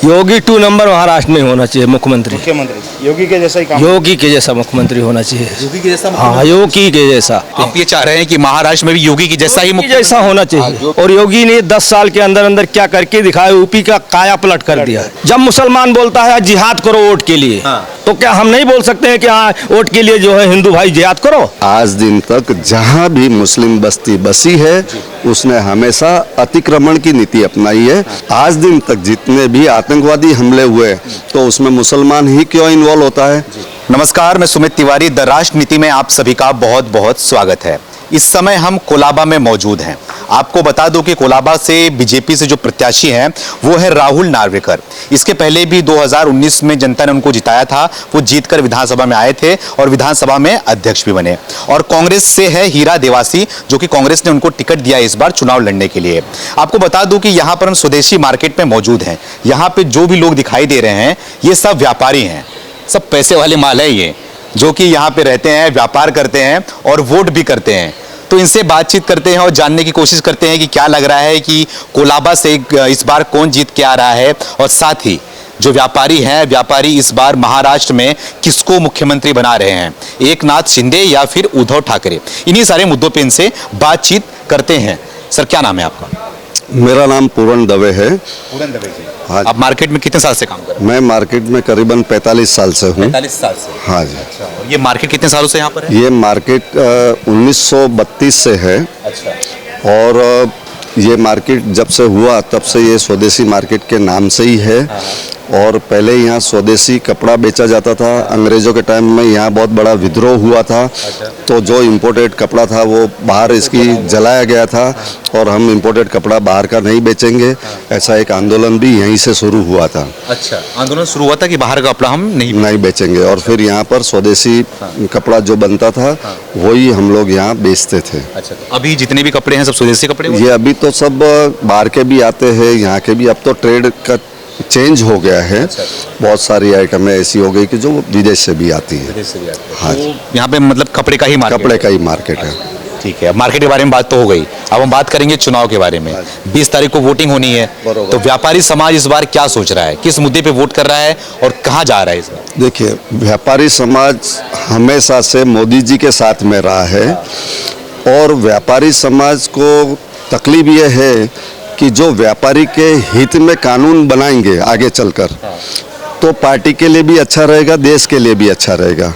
योगी 2 number Maharashtra में होना चाहिए मुख्यमंत्री। मुख्यमंत्री योगी के जैसा ही काम। योगी के जैसा मुख्यमंत्री होना चाहिए। योगी के जैसा हाँ, योगी के जैसा। आप ये चाह रहे हैं कि महाराष्ट्र में भी योगी की जैसा ही योगी जैसा होना चाहिए। और योगी ने 10 साल के अंदर अंदर क्या करके दिखाया, यूपी का काया पलट कर दिया। जब मुसलमान बोलता है जिहाद करो वोट के लिए, तो क्या हम नहीं बोल सकते हैं कि हाँ वोट के लिए जो है हिंदू भाई जिहाद करो? आज दिन तक जहां भी मुस्लिम बस्ती बसी है उसने हमेशा अतिक्रमण की नीति अपनाई है। आज दिन तक जितने भी आतंकवादी हमले हुए तो उसमें मुसलमान ही क्यों इन्वॉल्व होता है? नमस्कार, मैं सुमित तिवारी। द राष्ट्र नीति में आप सभी का बहुत बहुत स्वागत है। इस समय हम कोलाबा में मौजूद हैं। आपको बता दूं कि कोलाबा से बीजेपी से जो प्रत्याशी हैं वो है राहुल नार्वेकर। इसके पहले भी 2019 में जनता ने उनको जिताया था, वो जीतकर विधानसभा में आए थे और विधानसभा में अध्यक्ष भी बने। और कांग्रेस से है हीरा देवासी, जो कि कांग्रेस ने उनको टिकट दिया इस बार चुनाव लड़ने के लिए। आपको बता दूं कि यहाँ पर हम स्वदेशी मार्केट में मौजूद हैं। यहाँ पे जो भी लोग दिखाई दे रहे हैं ये सब व्यापारी हैं, सब पैसे वाले माल है ये, जो कि यहाँ पे रहते हैं, व्यापार करते हैं और वोट भी करते हैं। तो इनसे बातचीत करते हैं और जानने की कोशिश करते हैं कि क्या लग रहा है कि कोलाबा से इस बार कौन जीत के आ रहा है, और साथ ही जो व्यापारी हैं, व्यापारी इस बार महाराष्ट्र में किसको मुख्यमंत्री बना रहे हैं, एकनाथ शिंदे या फिर उद्धव ठाकरे। इन्हीं सारे मुद्दों पे इनसे बातचीत करते हैं। सर, क्या नाम है आपका? मेरा नाम पूरण दवे है। पूरण दवे जी। हाँ, आप मार्केट में कितने साल से काम कर रहे हैं? मैं मार्केट में करीबन 45 साल से हूँ। 45 साल से। हाँ जी। अच्छा, और ये मार्केट कितने सालों से यहाँ पर है? ये मार्केट 1932 से है। अच्छा। और ये मार्केट जब से हुआ तब से ये स्वदेशी मार्केट के नाम से ही है। और पहले यहाँ स्वदेशी कपड़ा बेचा जाता था। अंग्रेज़ों के टाइम में यहाँ बहुत बड़ा विद्रोह हुआ था। तो जो इम्पोर्टेड कपड़ा था वो बाहर इसकी जलाया गया था और हम इम्पोर्टेड कपड़ा बाहर का नहीं बेचेंगे, ऐसा एक आंदोलन भी यहीं से शुरू हुआ था। अच्छा, आंदोलन शुरू हुआ था कि बाहर का कपड़ा हम नहीं बेचेंगे। और फिर यहाँ पर स्वदेशी कपड़ा जो बनता था वही हम लोग यहाँ बेचते थे। अच्छा, तो अभी जितने भी कपड़े हैं सब स्वदेशी कपड़े? ये अभी तो सब बाहर के भी आते हैं, यहाँ के भी। अब तो ट्रेड का चेंज हो गया है। बहुत सारी आइटमें ऐसी हो गई कि जो विदेश से भी आती है। हाँ, तो यहाँ पे मतलब कपड़े का ही मार्केट है। ठीक है, मार्केट के बारे में बात तो हो गई। अब हम बात करेंगे चुनाव के बारे में। 20 तारीख को वोटिंग होनी है, तो व्यापारी समाज इस बार क्या सोच रहा है, किस मुद्दे पे वोट कर रहा है और कहाँ जा रहा है इस बार? देखिए, व्यापारी समाज हमेशा से मोदी जी के साथ में रहा है। और व्यापारी समाज को तकलीफ ये है कि जो व्यापारी के हित में कानून बनाएंगे आगे चलकर, तो पार्टी के लिए भी अच्छा रहेगा, देश के लिए भी अच्छा रहेगा।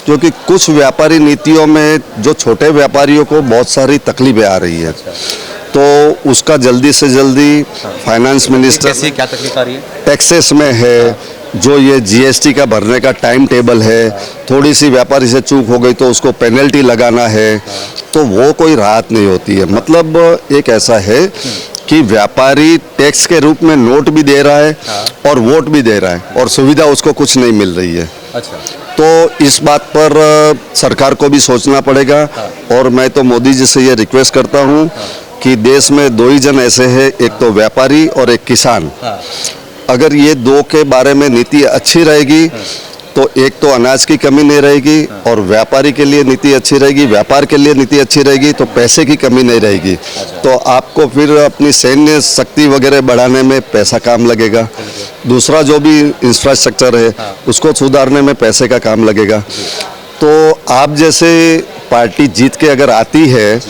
क्योंकि कुछ व्यापारी नीतियों में जो छोटे व्यापारियों को बहुत सारी तकलीफें आ रही है, तो उसका जल्दी से जल्दी फाइनेंस मिनिस्टर क्या तकलीफ आ रही है? टैक्सेस में है, जो ये जीएसटी का भरने का टाइम टेबल है, थोड़ी सी व्यापारी से चूक हो गई तो उसको पेनल्टी लगाना है, तो वो कोई राहत नहीं होती है। मतलब एक ऐसा है कि व्यापारी टैक्स के रूप में नोट भी दे रहा है और वोट भी दे रहा है और सुविधा उसको कुछ नहीं मिल रही है। अच्छा। तो इस बात पर सरकार को भी सोचना पड़ेगा। और मैं तो मोदी जी से ये रिक्वेस्ट करता हूँ कि देश में 2 ही जन ऐसे हैं, एक तो व्यापारी और एक किसान। अगर ये 2 के बारे में नीति अच्छी रहेगी तो एक तो अनाज की कमी नहीं रहेगी और व्यापारी के लिए नीति अच्छी रहेगी, व्यापार के लिए नीति अच्छी रहेगी तो पैसे की कमी नहीं रहेगी। तो आपको फिर अपनी सैन्य शक्ति वगैरह बढ़ाने में पैसा काम लगेगा। दूसरा जो भी इंफ्रास्ट्रक्चर है उसको सुधारने में पैसे का काम लगेगा। तो आप जैसे पार्टी जीत के अगर आती है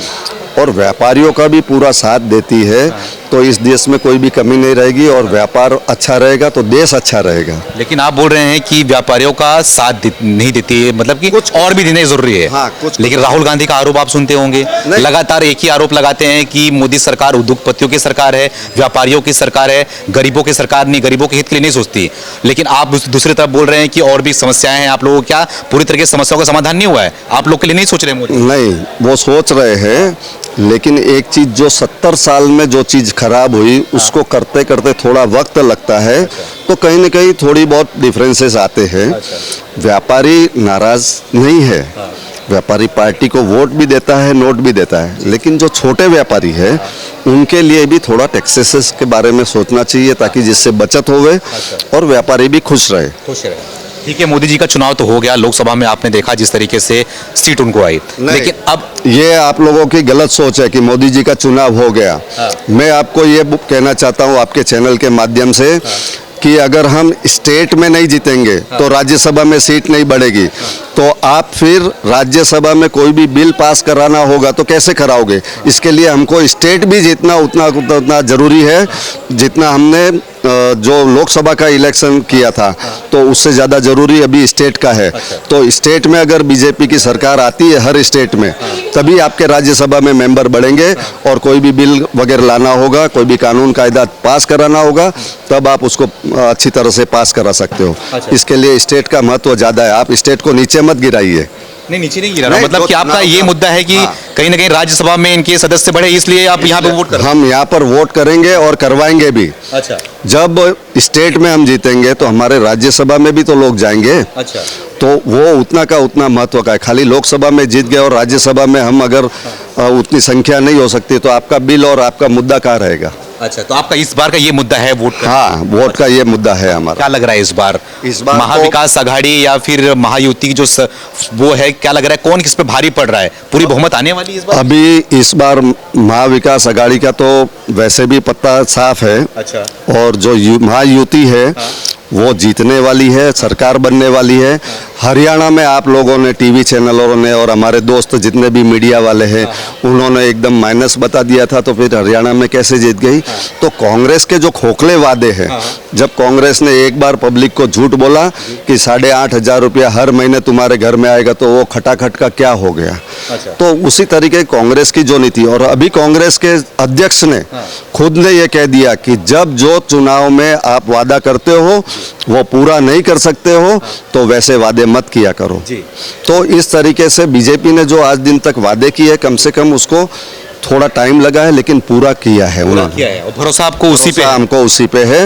और व्यापारियों का भी पूरा साथ देती है तो इस देश में कोई भी कमी नहीं रहेगी और व्यापार अच्छा रहेगा तो देश अच्छा रहेगा। लेकिन आप बोल रहे हैं कि व्यापारियों का साथ नहीं देती है, मतलब कि कुछ और भी देना जरूरी है। हाँ, कुछ। लेकिन राहुल गांधी का आरोप आप सुनते होंगे, लगातार एक ही आरोप लगाते हैं कि मोदी सरकार उद्योगपतियों की सरकार है, व्यापारियों की सरकार है, गरीबों की सरकार नहीं, गरीबों के हित के लिए नहीं सोचती। लेकिन आप दूसरी तरफ बोल रहे हैं कि और भी समस्याएं हैं आप लोगों को। क्या पूरी तरह से समस्याओं का समाधान नहीं हुआ है? आप लोग के लिए नहीं सोच रहे मोदी? नहीं, वो सोच रहे हैं, लेकिन एक चीज जो 70 साल में जो चीज खराब हुई उसको करते करते थोड़ा वक्त लगता है। तो कहीं न कहीं थोड़ी बहुत डिफरेंसेस आते हैं। व्यापारी नाराज नहीं है, व्यापारी पार्टी को वोट भी देता है, नोट भी देता है। लेकिन जो छोटे व्यापारी है उनके लिए भी थोड़ा टैक्सेस के बारे में सोचना चाहिए ताकि जिससे बचत होवे और व्यापारी भी खुश रहे। ठीक है, मोदी जी का चुनाव तो हो गया, लोकसभा में आपने देखा जिस तरीके से सीट उनको आई, लेकिन अब ये आप लोगों की गलत सोच है कि मोदी जी का चुनाव हो गया। मैं आपको ये कहना चाहता हूँ आपके चैनल के माध्यम से कि अगर हम स्टेट में नहीं जीतेंगे तो राज्यसभा में सीट नहीं बढ़ेगी, तो आप फिर राज्यसभा में कोई भी बिल पास कराना होगा तो कैसे कराओगे? इसके लिए हमको स्टेट भी जीतना उतना जरूरी है जितना हमने जो लोकसभा का इलेक्शन किया था, तो उससे ज़्यादा जरूरी अभी स्टेट का है। तो स्टेट में अगर बीजेपी की सरकार आती है हर स्टेट में, तभी आपके राज्यसभा में मेंबर बढ़ेंगे और कोई भी बिल वगैरह लाना होगा, कोई भी कानून कायदा पास कराना होगा, तब आप उसको अच्छी तरह से पास करा सकते हो। इसके लिए स्टेट का महत्व ज़्यादा है। आप स्टेट को नीचे मत गिराइए। नहीं, नीचे नहीं गिरा रहा, नहीं, मतलब जो कि आपका चुनाव ये का- मुद्दा है कि हाँ। कहीं ना कहीं राज्यसभा में इनके सदस्य बढ़े, इसलिए आप यहाँ पे वोट कर रहे हम यहाँ पर वोट करेंगे और करवाएंगे भी। हैं। अच्छा जब स्टेट में हम जीतेंगे तो हमारे राज्यसभा में भी तो लोग जाएंगे, अच्छा तो वो उतना का उतना महत्व का है। खाली लोकसभा में जीत गए और राज्यसभा में हम अगर उतनी संख्या नहीं हो सकती तो आपका बिल और आपका मुद्दा कहाँ रहेगा? अच्छा, तो आपका इस बार का ये मुद्दा है वोट का। हाँ, वोट का ये मुद्दा है हमारा। क्या लग रहा है इस बार इस बार तो- महाविकास आघाड़ी या फिर महायुति की जो वो है, क्या लग रहा है कौन किस पे भारी पड़ रहा है? पूरी बहुमत आने वाली है इस बार? अभी इस बार महाविकास आघाड़ी का तो वैसे भी पत्ता साफ है, अच्छा और जो महायुति है वो जीतने वाली है, सरकार बनने वाली है। हरियाणा में आप लोगों ने, टीवी चैनलों ने और हमारे दोस्त जितने भी मीडिया वाले हैं, उन्होंने एकदम माइनस बता दिया था, तो फिर हरियाणा में कैसे जीत गई? तो कांग्रेस के जो खोखले वादे हैं, जब कांग्रेस ने एक बार पब्लिक को झूठ बोला कि 8,500 रुपया हर महीने तुम्हारे घर में आएगा, तो वो खटाखट का क्या हो गया? अच्छा। तो उसी तरीके कांग्रेस की जो नीति, और अभी कांग्रेस के अध्यक्ष ने खुद ने ये कह दिया कि जब जो चुनाव में आप वादा करते हो वो पूरा नहीं कर सकते हो तो वैसे वादे मत किया करो। जी। तो इस तरीके से बीजेपी ने जो आज दिन तक वादे किए, कम से कम उसको थोड़ा टाइम लगा है लेकिन पूरा किया है उन्होंने। किया है और भरोसा आपको उसी पे भरोसा हमको उसी पे है।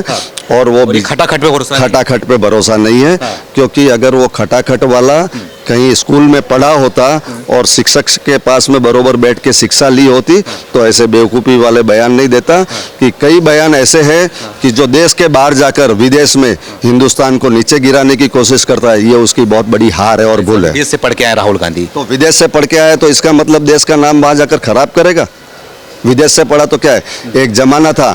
और वो और ये खटाखट पे भरोसा नहीं। खटाखट पे भरोसा नहीं है, क्योंकि अगर वो खटाखट वाला कहीं स्कूल में पढ़ा होता और शिक्षक के पास में बरोबर बैठ के शिक्षा ली होती तो ऐसे बेवकूफ़ी वाले बयान नहीं देता। कि कई बयान ऐसे हैं कि जो देश के बाहर जाकर विदेश में हिंदुस्तान को नीचे गिराने की कोशिश करता है, ये उसकी बहुत बड़ी हार है और भूल है। विदेश से पढ़ के आए राहुल गांधी। तो विदेश से पढ़ के आया तो इसका मतलब देश का नाम वहाँ जाकर खराब करेगा? विदेश से पढ़ा तो क्या है? एक जमाना था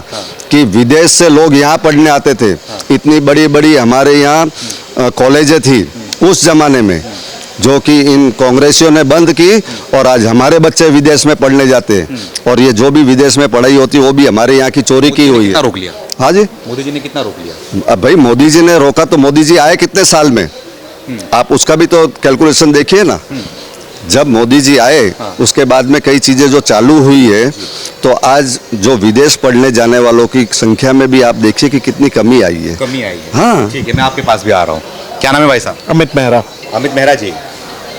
कि विदेश से लोग यहाँ पढ़ने आते थे, इतनी बड़ी बड़ी हमारे यहाँ कॉलेजें थी उस जमाने में, जो कि इन कांग्रेसियों ने बंद की, और आज हमारे बच्चे विदेश में पढ़ने जाते हैं, और ये जो भी विदेश में पढ़ाई होती है वो भी हमारे यहाँ की चोरी की हुई कितना है। रोक लिया हाँ जी, मोदी जी ने? कितना रोक लिया? अब भाई मोदी जी ने रोका तो मोदी जी आए कितने साल में? आप उसका भी तो कैलकुलेशन देखिए ना। जब मोदी जी आए उसके बाद में कई चीज़ें जो चालू हुई है, तो आज जो विदेश पढ़ने जाने वालों की संख्या में भी आप देखिए कि कितनी कमी आई है। कमी आई है। हाँ। ठीक है, मैं आपके पास भी आ रहा हूँ। क्या नाम है भाई साहब? अमित मेहरा। अमित मेहरा जी,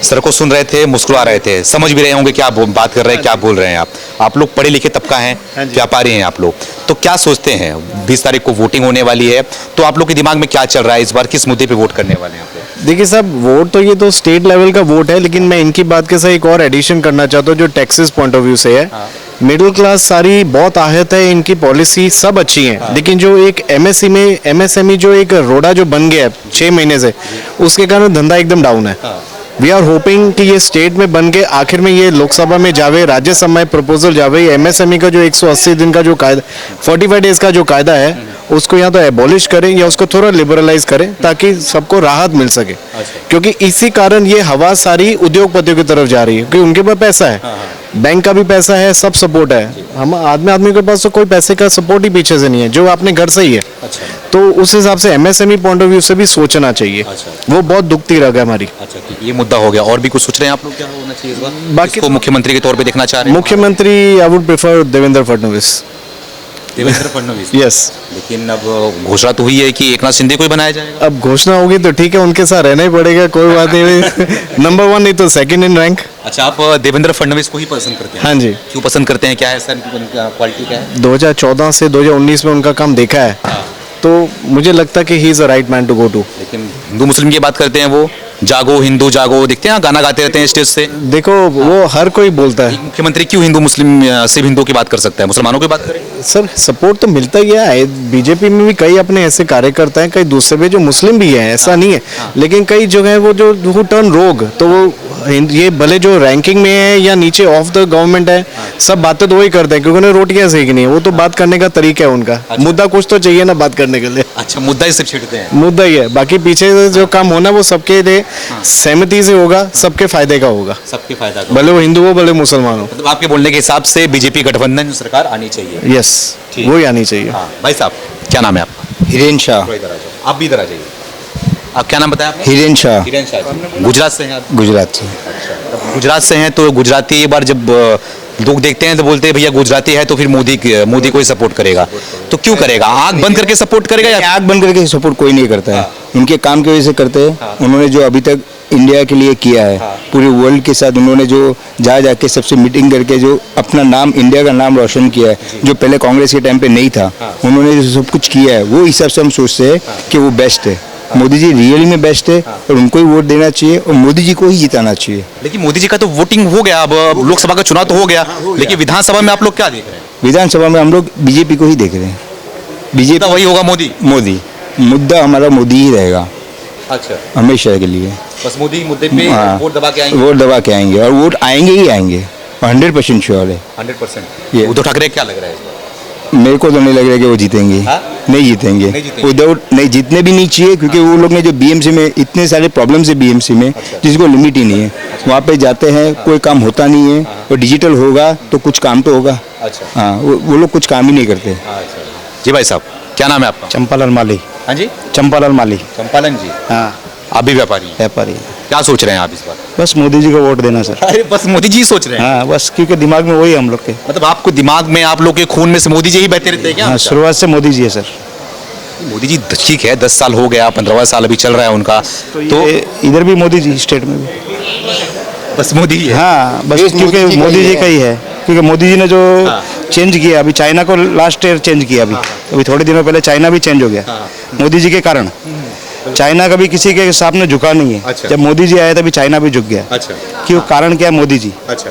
सर को सुन रहे थे, मुस्कुरा रहे थे, समझ भी रहे होंगे क्या बात कर रहे हैं, क्या बोल रहे हैं आप लोग पढ़े लिखे तबका हैं, व्यापारी हैं आप लोग, तो क्या सोचते हैं 20 तारीख को वोटिंग होने वाली है, तो आप लोग के दिमाग में क्या चल रहा है इस बार, किस मुद्दे पे वोट करने वाले हैं आप लोग? देखिए साहब, वोट तो ये तो स्टेट लेवल का वोट है, लेकिन मैं इनकी बात के साथ एक और एडिशन करना चाहता हूँ जो टैक्सेस पॉइंट ऑफ व्यू से है। मिडिल क्लास सारी बहुत आहत है, इनकी पॉलिसी सब अच्छी है, लेकिन जो एक एमएसएमई जो एक रोड़ा जो बन गया है 6 महीने से, उसके कारण धंधा एकदम डाउन है। वी आर होपिंग कि ये स्टेट में बन के आखिर में ये लोकसभा में जावे, राज्यसभा में प्रपोजल जावे, एमएसएमई का जो 180 दिन का जो कायदा, 45 डेज का जो कायदा है, उसको या तो एबॉलिश करें या उसको थोड़ा लिबरलाइज करें ताकि सबको राहत मिल सके। क्योंकि इसी कारण ये हवा सारी उद्योगपतियों की तरफ जा रही है, क्योंकि उनके पास पैसा है, बैंक का भी पैसा है, सब सपोर्ट है। हम आदमी के पास तो कोई पैसे का सपोर्ट ही पीछे से नहीं है, जो अपने घर से ही है। तो उस हिसाब से एमएसएमई पॉइंट ऑफ व्यू से भी सोचना चाहिए। वो बहुत दुखती रग है हमारी। अच्छा, ठीक है, ये मुद्दा हो गया। और भी कुछ सोच रहे हैं आप लोग क्या होना चाहिए इस बार? बाकी इसको मुख्यमंत्री के तौर पे देखना चाह रहे हैं? मुख्यमंत्री I would prefer Devendra Fadnavis. Devendra Fadnavis. Yes. लेकिन अब घोषणा तो हुई है कि एकनाथ शिंदे को ही बनाया जाएगा। अब घोषणा होगी तो ठीक है, उनके साथ रहना ही पड़ेगा, कोई बात नहीं। नंबर 1 नहीं तो सेकंड इन रैंक। अच्छा, आप देवेंद्र फडणवीस को ही पसंद करते हैं? हाँ जी। क्यों पसंद करते हैं, क्या है सर उनका क्वालिटी क्या है? 2014 से 2019 में उनका काम देखा है, तो मुझे लगता है कि he is a right man to go to. लेकिन हिंदू मुस्लिम की बात करते हैं, वो जागो हिंदू जागो, देखते हैं गाना गाते रहते हैं स्टेज से। देखो वो हर कोई बोलता है। मुख्यमंत्री क्यों हिंदू मुस्लिम सिर्फ हिंदुओं की बात कर सकता है, मुसलमानों की बात करें? सर सपोर्ट तो मिलता ही है, बीजेपी में भी कई अपने ऐसे कार्यकर्ता हैं, कई दूसरे भी जो मुस्लिम भी हैं, ऐसा नहीं है, लेकिन कई जो है वो जो टर्न रोग, तो वो ये भले जो रैंकिंग में है या नीचे ऑफ द गवर्नमेंट है, सब बातें तो वही करते हैं क्योंकि उन्हें रोटियां सेकनी है। वो तो बात करने का तरीका है उनका। मुद्दा कुछ तो चाहिए ना बात करने के लिए। अच्छा, मुद्दा ही सिर्फ छेड़ते हैं। मुद्दा ही है, बाकी पीछे से जो काम होना वो सबके लिए सहमति से होगा, सबके फायदे का होगा, सबके फायदा का। भले वो हिंदू हो भले मुसलमान हो। मतलब आपके बोलने के हिसाब से बीजेपी गठबंधन सरकार आनी चाहिए। यस, ठीक। वही आनी चाहिए। हाँ भाई साहब, क्या नाम है आपका? हिरेन शाह। थोड़ा इधर आ जाओ, आप भी इधर आ जाइए। आप क्या नाम बताया आपने? हिरेन शाह, हिरेन शाह जी। गुजरात से हैं आप? गुजरात से। गुजरात से हैं तो गुजराती एक बार जब लोग देखते हैं तो बोलते हैं भैया गुजराती है तो फिर मोदी को ही सपोर्ट करेगा। तो क्यों करेगा? आंख बंद करके सपोर्ट करेगा या आग बंद करके सपोर्ट कोई नहीं करता है। उनके काम की वजह से करते हैं। उन्होंने जो अभी तक इंडिया के लिए किया है, पूरे वर्ल्ड के साथ उन्होंने जो जा जाके सबसे मीटिंग करके जो अपना नाम, इंडिया का नाम रोशन किया है, जो पहले कांग्रेस के टाइम पे नहीं था, उन्होंने जो सब कुछ किया है वो हिसाब से हम सोचते हैं कि वो बेस्ट है। मोदी जी रियली में बेस्ट है और उनको ही वोट देना चाहिए और मोदी जी को ही जिताना चाहिए। लेकिन मोदी जी का तो वोटिंग हो गया, अब लोकसभा का चुनाव तो हो गया, लेकिन विधानसभा में आप लोग क्या देख रहे हैं? विधानसभा में हम लोग बीजेपी को ही देख रहे हैं। बीजेपी वही होगा, मोदी। मुद्दा हमारा मोदी ही रहेगा अच्छा, हमेशा के लिए। बस मोदी मुद्दे पे हाँ। वोट दबा के आएंगे। वोट दबा के आएंगे और वोट आएंगे ही आएंगे, 100% श्योर है। 100%। ये उद्धव ठाकरे क्या लग रहा है इस बार? मेरे को तो नहीं लग रहा कि वो जीतेंगे। हाँ? नहीं जीतेंगे। नहीं जीतेंगे। विदाउट नहीं, जीतने भी नहीं चाहिए क्योंकि वो लोग ने जो बीएमसी में इतने सारे प्रॉब्लम्स है बीएमसी में, जिसको लिमिट ही नहीं है। वहाँ पे जाते हैं, कोई काम होता नहीं है। और डिजिटल होगा तो कुछ काम तो होगा। अच्छा। हाँ, वो लोग कुछ काम ही नहीं करते। जी भाई साहब, क्या नाम है आपका? चंपालाल माली। हाँ जी, चंपालाल माली। चंपालन जी। हाँ, आप भी व्यापारी हैं? व्यापारी। क्या सोच रहे हैं आप इस बार? बस मोदी जी को वोट देना सर। अरे बस मोदी जी सोच रहे हैं? हाँ, बस क्योंकि दिमाग में वही है हम लोग के। मतलब आपको दिमाग में, आप लोग के खून में से मोदी जी ही बहते रहते हैं क्या? हाँ, शुरुआत से मोदी जी है सर। मोदी जी ठीक है, 10 साल हो गया, 15वां साल अभी चल रहा है उनका, तो इधर भी मोदी जी, स्टेट में भी बस मोदी ही है। हाँ, बस क्योंकि मोदी जी का ही है। क्योंकि मोदी जी ने जो चेंज किया, अभी चाइना को लास्ट ईयर चेंज किया, अभी थोड़े दिनों पहले चाइना भी चेंज हो गया मोदी जी के कारण। चाइना कभी किसी के सामने झुका नहीं है। अच्छा। जब मोदी जी आए तभी चाइना भी झुक गया। अच्छा। क्यों? कारण क्या है? मोदी जी। अच्छा।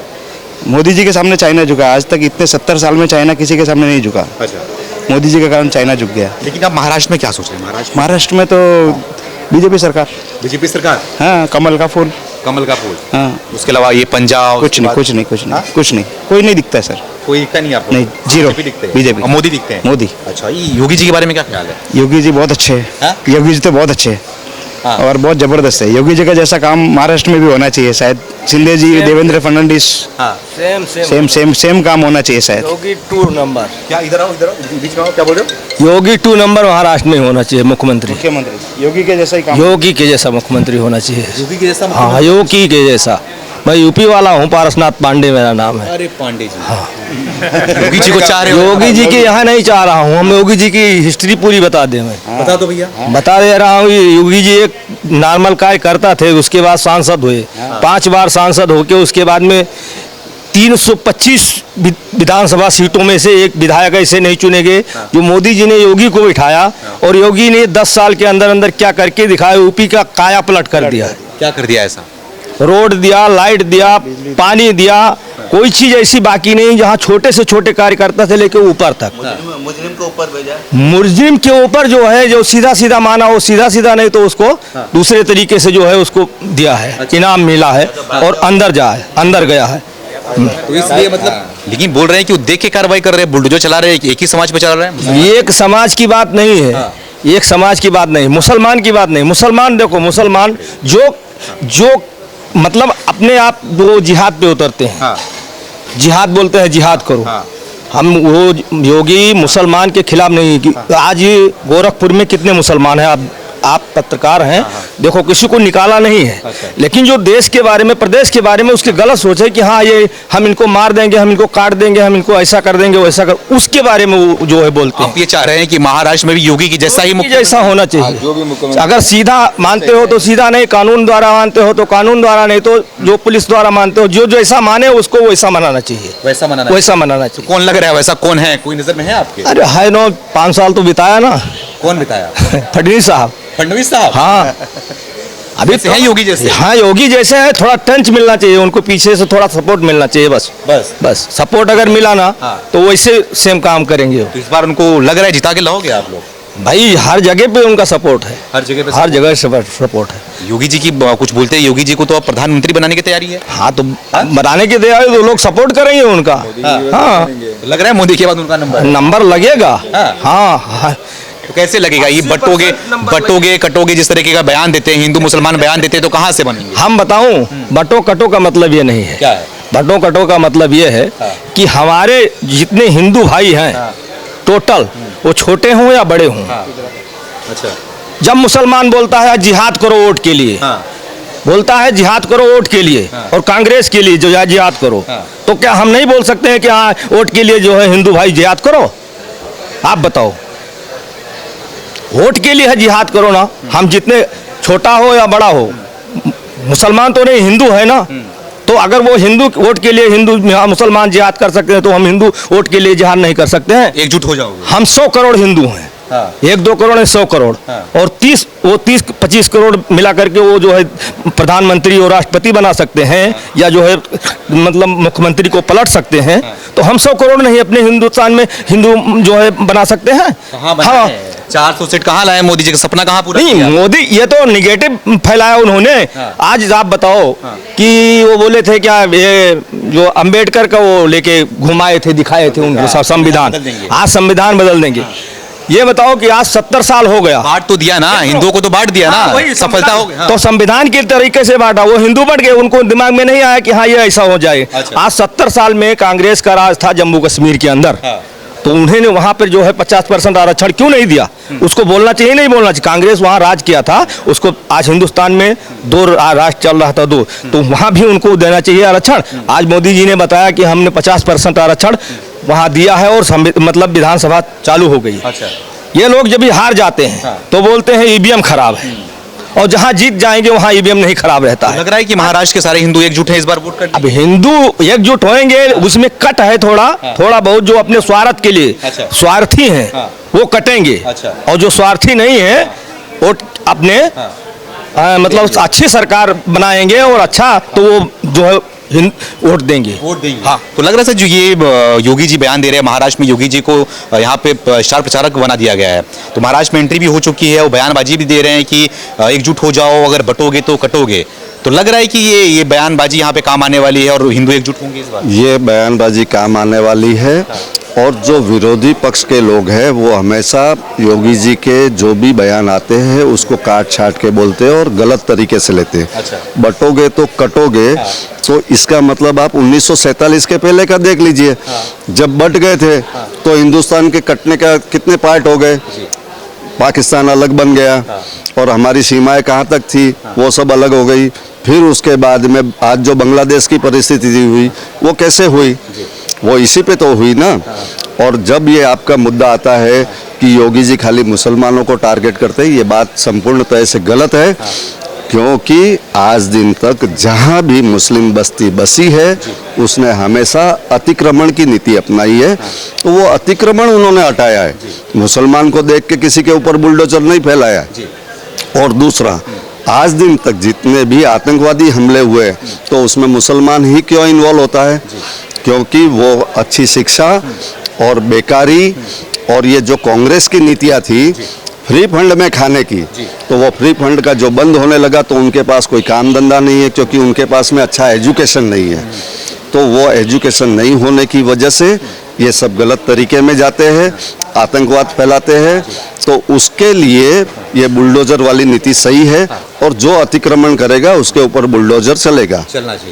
मोदी जी के सामने चाइना झुका। आज तक इतने 70 साल में चाइना किसी के सामने नहीं झुका। अच्छा। मोदी जी के कारण चाइना झुक गया। लेकिन आप महाराष्ट्र में क्या सोच रहे हैं? महाराष्ट्र में तो बीजेपी सरकार। बीजेपी सरकार, हाँ, कमल का फूल। कमल का फूल। हाँ, उसके अलावा ये पंजाब, कुछ नहीं, कुछ नहीं, कुछ नहीं, कुछ नहीं, कोई नहीं दिखता है सर। कोई दिखता नहीं आपको? नहीं, जीरो। बीजेपी दिखते हैं। बीजेपी। और मोदी दिखते हैं? मोदी। अच्छा, ये योगी जी के बारे में क्या ख्याल है? योगी जी बहुत अच्छे हैं। हाँ? योगी जी तो बहुत अच्छे हैं। हाँ। और बहुत जबरदस्त है। योगी जी का जैसा काम महाराष्ट्र में भी होना चाहिए शायद। शिंदे जी, देवेंद्र फडणवीस, हाँ। सेम काम होना चाहिए शायद। योगी 2 नंबर। क्या इधर आओ, बीच में आओ, क्या बोल रहे हो? योगी 2 नंबर महाराष्ट्र में होना चाहिए मुख्यमंत्री। मुख्यमंत्री योगी के जैसा ही काम। योगी के जैसा मुख्यमंत्री होना चाहिए। योगी के जैसा? हाँ, योगी के जैसा। मैं यूपी वाला हूँ, पारसनाथ पांडे मेरा नाम है। अरे पांडे जी। हाँ। योगी जी को चाह रहे हो? योगी जी के यहाँ नहीं चाह रहा हूँ, हम योगी जी की हिस्ट्री पूरी बता दें। मैं बता दो भैया। बता दे रहा हूँ, योगी जी एक नॉर्मल कार्यकर्ता थे, उसके बाद सांसद हुए, 5 बार सांसद होके उसके बाद में 325 विधानसभा सीटों में से एक विधायक ऐसे नहीं चुने गए जो मोदी जी ने योगी को बिठाया। और योगी ने 10 साल के अंदर अंदर क्या करके दिखाया, यूपी का काया पलट कर दिया। क्या कर दिया ऐसा? रोड दिया, लाइट दिया, पानी दिया, कोई चीज ऐसी बाकी नहीं जहाँ छोटे से छोटे कार्यकर्ता से लेकर ऊपर तक। मुजरिम को ऊपर भेजा। मुजरिम के ऊपर जो है, जो सीधा सीधा माना वो सीधा सीधा, नहीं तो उसको दूसरे तरीके से जो है उसको दिया है, इनाम मिला है और अंदर गया है। तो इसलिए मतलब, लेकिन बोल रहे हैं कि वो देख के कार्रवाई कर रहे हैं, बुलडोजर चला रहे हैं, एक ही समाज पे चला रहे हैं। एक समाज की बात नहीं है, एक समाज की बात नहीं, मुसलमान की बात नहीं। मुसलमान देखो, मुसलमान जो मतलब अपने आप वो जिहाद पे उतरते हैं। जिहाद बोलते हैं, जिहाद करो। हम वो योगी मुसलमान के खिलाफ नहीं। आज गोरखपुर में कितने मुसलमान हैं? आप पत्रकार हैं, देखो किसी को निकाला नहीं है। लेकिन जो देश के बारे में, प्रदेश के बारे में उसके गलत सोचे कि हाँ ये हम इनको मार देंगे, हम इनको काट देंगे, हम इनको ऐसा कर देंगे, वैसा कर, उसके बारे में वो जो है बोलते हैं। आप ये चाह रहे हैं कि महाराष्ट्र में भी योगी की जैसा ही जैसा होना चाहिए। अगर सीधा मानते हो तो सीधा, नहीं कानून द्वारा मानते हो तो कानून द्वारा, नहीं तो जो पुलिस द्वारा मानते हो, जो जैसा माने उसको वैसा मनाना चाहिए। वैसा मनाना चाहिए। चाहिए। कौन लग रहा है वैसा? कौन है? कोई नजर में है आपके? अरे है नो, 5 साल तो बिताया ना। कौन बिताया? फडणवीस साहब। फडणवीस साहब? हाँ, अभी हैं योगी जैसे? हाँ, योगी जैसे है। थोड़ा टंच मिलना चाहिए उनको, पीछे से थोड़ा सपोर्ट मिलना चाहिए। बस सपोर्ट अगर मिला ना तो वैसे सेम काम करेंगे। तो इस बार उनको लग रहा है जिता के लाओगे आप लोग? भाई हर जगह पे उनका सपोर्ट है, हर जगह पे हर जगह सपोर्ट है। योगी जी की कुछ बोलते हैं, योगी जी को तो अब प्रधानमंत्री बनाने की तैयारी है। हाँ तो बनाने के दिया तो लोग सपोर्ट करेंगे उनका। हाँ लग रहा है मोदी के बाद उनका नंबर लगेगा। हाँ हाँ तो कैसे लगेगा ये? बटोगे कटोगे जिस तरीके का बयान देते हैं, हिंदू मुसलमान बयान देते हैं, तो कहाँ से बनेंगे? हम बताऊं, बटो कटो का मतलब ये नहीं है। क्या है? बटो कटो का मतलब ये है कि हमारे जितने हिंदू भाई हैं टोटल, वो छोटे हों या बड़े हों, अच्छा जब मुसलमान बोलता है जिहाद करो वोट के लिए, बोलता है जिहाद करो वोट के लिए और कांग्रेस के लिए जो है जिहाद करो, तो क्या हम नहीं बोल सकते हैं कि हाँ वोट के लिए जो है हिंदू भाई जिहाद करो? आप बताओ, वोट के लिए है जिहाद करो ना। हम जितने छोटा हो या बड़ा हो, मुसलमान तो नहीं हिंदू है ना, तो अगर वो हिंदू वोट के लिए हिंदू मुसलमान जिहाद कर सकते हैं तो हम हिंदू वोट के लिए जिहाद नहीं कर सकते हैं? एकजुट हो जाओगे। हम 100 करोड़ हिंदू हैं। 1-2 करोड़ है, 100 करोड़ और 30-25 करोड़ मिला करके वो जो है प्रधानमंत्री और राष्ट्रपति बना सकते हैं या जो है मतलब मुख्यमंत्री को पलट सकते हैं। तो हम 100 करोड़ नहीं अपने हिंदुस्तान में हिंदू जो है बना सकते हैं। हाँ 400 सीट कहाँ लाए मोदी जी का? सपना कहाँ पूरा नहीं, किया? मोदी ये तो निगेटिव फैलाया उन्होंने। आज आप बताओ कि वो बोले थे क्या, ये जो अंबेडकर का वो लेके घुमाए थे, दिखाए थे उनको संविधान, आज संविधान बदल देंगे। ये बताओ कि आज 70 साल हो गया। बांट तो दिया ना, हिंदुओं को तो बांट दिया ना, वही सफलता हो गई। तो संविधान के तरीके से बांटा, वो हिंदू बढ़ गए, उनको दिमाग में नहीं आया कि हाँ ये ऐसा हो जाए। आज 70 साल में कांग्रेस का राज था जम्मू कश्मीर के अंदर, तो उन्होंने वहां पर जो है 50% आरक्षण क्यों नहीं दिया? उसको बोलना चाहिए, नहीं बोलना चाहिए। कांग्रेस वहां राज किया था, उसको आज हिंदुस्तान में 2 राष्ट्र चल रहा था, 2, तो वहां भी उनको देना चाहिए आरक्षण। आज मोदी जी ने बताया कि हमने 50% आरक्षण वहां दिया है और मतलब विधानसभा चालू हो गई। ये लोग जब भी हार जाते हैं तो बोलते हैं ईवीएम खराब है, और जहां जीत जाएंगे वहां ईवीएम नहीं खराब रहता है। लग रहा है कि महाराष्ट्र के सारे हिंदू एकजुट हैं इस बार वोट करने। अब हिंदू एकजुट होंगे, उसमें कट है थोड़ा बहुत, जो अपने स्वार्थ के लिए स्वार्थी हैं वो कटेंगे, और जो स्वार्थी नहीं है वो अपने मतलब अच्छी सरकार बनाएंगे और अच्छा तो वो जो है वोट देंगे। हाँ तो लग रहा है जो ये योगी जी बयान दे रहे हैं, महाराष्ट्र में योगी जी को यहाँ पे स्टार प्रचारक बना दिया गया है, तो महाराष्ट्र में एंट्री भी हो चुकी है, वो बयानबाजी भी दे रहे हैं कि एकजुट हो जाओ, अगर बटोगे तो कटोगे। तो लग रहा है कि ये बयानबाजी यहाँ पे काम आने वाली है और हिंदू एकजुट होंगे इस बार। ये बयानबाजी काम आने वाली है, और जो विरोधी पक्ष के लोग हैं वो हमेशा योगी जी के जो भी बयान आते हैं उसको काट छाट के बोलते हैं और गलत तरीके से लेते हैं। बटोगे तो कटोगे, तो इसका मतलब आप 1947 के पहले का देख लीजिए। जब बट गए थे तो हिंदुस्तान के कटने का कितने पार्ट हो गए, पाकिस्तान अलग बन गया और हमारी सीमाएं कहाँ तक थी वो सब अलग हो गई। फिर उसके बाद में आज जो बांग्लादेश की परिस्थिति हुई वो कैसे हुई, वो इसी पे तो हुई ना। और जब ये आपका मुद्दा आता है कि योगी जी खाली मुसलमानों को टारगेट करते हैं, ये बात संपूर्णतः से गलत है, क्योंकि आज दिन तक जहाँ भी मुस्लिम बस्ती बसी है उसने हमेशा अतिक्रमण की नीति अपनाई है, तो वो अतिक्रमण उन्होंने हटाया है। मुसलमान को देख के किसी के ऊपर बुलडोजर नहीं फैलाया। और दूसरा, आज दिन तक जितने भी आतंकवादी हमले हुए तो उसमें मुसलमान ही क्यों इन्वॉल्व होता है? क्योंकि वो अच्छी शिक्षा और बेकारी और ये जो कांग्रेस की नीतियाँ थी फ्री फंड में खाने की, तो वो फ्री फंड का जो बंद होने लगा तो उनके पास कोई काम धंधा नहीं है, क्योंकि उनके पास में अच्छा एजुकेशन नहीं है। तो वो एजुकेशन नहीं होने की वजह से ये सब गलत तरीके में जाते हैं, आतंकवाद फैलाते हैं। तो उसके लिए ये बुलडोजर वाली नीति सही है, और जो अतिक्रमण करेगा उसके ऊपर बुलडोजर चलेगा।